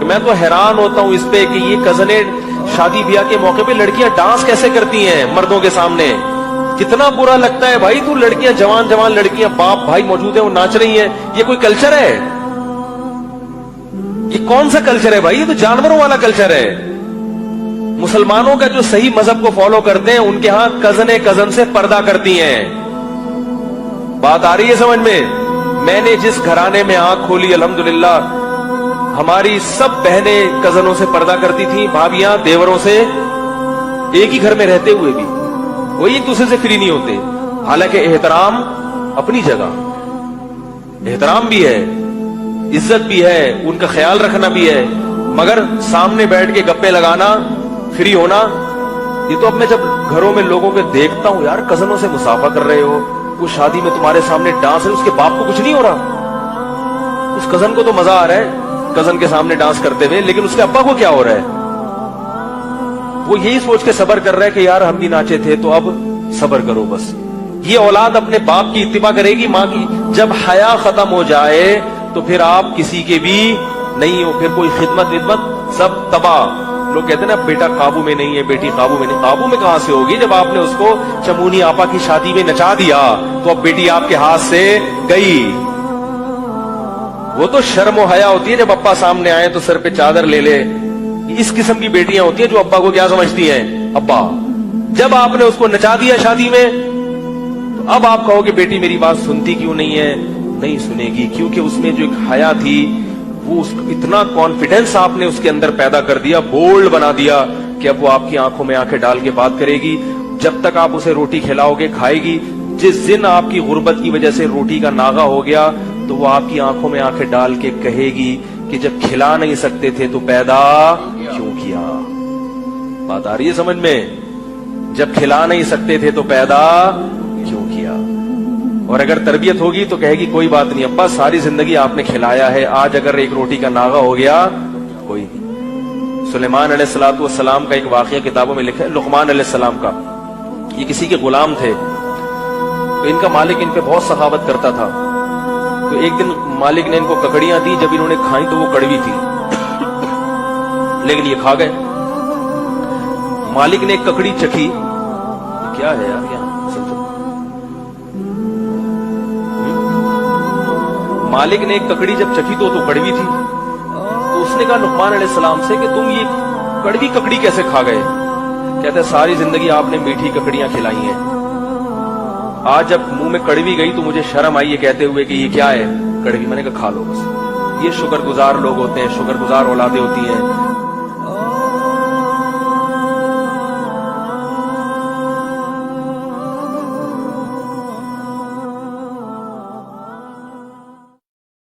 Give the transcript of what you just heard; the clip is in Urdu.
میں تو حیران ہوتا ہوں اس پہ کہ یہ کزنیں شادی بیاہ کے موقع پہ لڑکیاں ڈانس کیسے کرتی ہیں مردوں کے سامنے. کتنا برا لگتا ہے بھائی. تو لڑکیاں جوان لڑکیاں باپ بھائی موجود ہیں, وہ ناچ رہی ہیں. یہ کوئی کلچر ہے؟ یہ کون سا کلچر ہے بھائی؟ یہ تو جانوروں والا کلچر ہے. مسلمانوں کا جو صحیح مذہب کو فالو کرتے ہیں ان کے ہاں کزن سے پردہ کرتی ہیں. بات آ رہی ہے سمجھ میں؟ میں نے جس گھرانے میں آنکھ کھولی الحمدللہ ہماری سب بہنیں کزنوں سے پردہ کرتی تھیں, بھابیاں دیوروں سے, ایک ہی گھر میں رہتے ہوئے بھی وہی ایک دوسرے سے فری نہیں ہوتے. حالانکہ احترام اپنی جگہ, احترام بھی ہے, عزت بھی ہے, ان کا خیال رکھنا بھی ہے, مگر سامنے بیٹھ کے گپے لگانا, فری ہونا, یہ تو اب میں جب گھروں میں لوگوں کے دیکھتا ہوں, یار کزنوں سے مصافحہ کر رہے ہو, وہ شادی میں تمہارے سامنے ڈانس ہے, اس کے باپ کو کچھ نہیں ہو رہا, اس کزن کو تو مزہ آ رہا ہے کزن کے سامنے ڈانس کرتے ہوئے, لیکن اس کے ابا کو کیا ہو رہا ہے؟ وہ یہی سوچ کے صبر کر رہا ہے کہ یار ہم بھی ناچے تھے تو اب صبر کرو بس. یہ اولاد اپنے باپ کی اتباع کرے گی, ماں کی. جب حیا ختم ہو جائے تو پھر آپ کسی کے بھی نہیں ہو, پھر کوئی خدمت سب تباہ. لوگ کہتے ہیں نا بیٹا قابو میں نہیں ہے, بیٹی قابو میں نہیں. قابو میں کہاں سے ہوگی جب آپ نے اس کو چمونی آپا کی شادی میں نچا دیا تو اب بیٹی آپ کے ہاتھ سے گئی. وہ تو شرم و حیا ہوتی ہے جب ابا سامنے آئے تو سر پہ چادر لے لے. اس قسم کی بیٹیاں ہوتی ہیں جو ابا کو کیا سمجھتی ہیں, ابا. جب آپ نے اس کو نچا دیا شادی میں تو اب آپ کہو کہ بیٹی میری بات سنتی کیوں نہیں ہے؟ نہیں سنے گی, کیونکہ اس میں جو ایک حیا تھی, وہ اتنا کانفیڈنس آپ نے اس کے اندر پیدا کر دیا, بولڈ بنا دیا کہ اب وہ آپ کی آنکھوں میں آنکھیں ڈال کے بات کرے گی. جب تک آپ اسے روٹی کھلاؤ گے کھائے گی. جس دن آپ کی غربت کی وجہ سے روٹی کا ناغہ ہو گیا تو وہ آپ کی آنکھوں میں آنکھیں ڈال کے کہے گی کہ جب کھلا نہیں سکتے تھے تو پیدا کیوں کیا. بات آ رہی ہے سمجھ میں؟ جب کھلا نہیں سکتے تھے تو پیدا کیوں کیا. اور اگر تربیت ہوگی تو کہے گی کوئی بات نہیں ابا, ساری زندگی آپ نے کھلایا ہے, آج اگر ایک روٹی کا ناغہ ہو گیا کوئی نہیں. سلیمان علیہ الصلوۃ والسلام کا ایک واقعہ کتابوں میں لکھا ہے, لقمان علیہ السلام کا. یہ کسی کے غلام تھے تو ان کا مالک ان پہ بہت سخاوت کرتا تھا. تو ایک دن مالک نے ان کو ککڑیاں دی, جب انہوں نے کھائیں تو وہ کڑوی تھی, لیکن یہ کھا گئے. مالک نے ایک ککڑی چکھی, کیا ہے یار یہاں, مالک نے ایک ککڑی جب چکھی تو کڑوی تھی. تو اس نے کہا لقمان علیہ السلام سے کہ تم یہ کڑوی ککڑی کیسے کھا گئے؟ کہتے ساری زندگی آپ نے میٹھی ککڑیاں کھلائی ہیں, آج جب منہ میں کڑوی گئی تو مجھے شرم آئی یہ کہتے ہوئے کہ یہ کیا ہے, کڑوی. میں نے کہا کھا لو بس. یہ شکر گزار لوگ ہوتے ہیں, شکر گزار اولادیں ہوتی ہیں.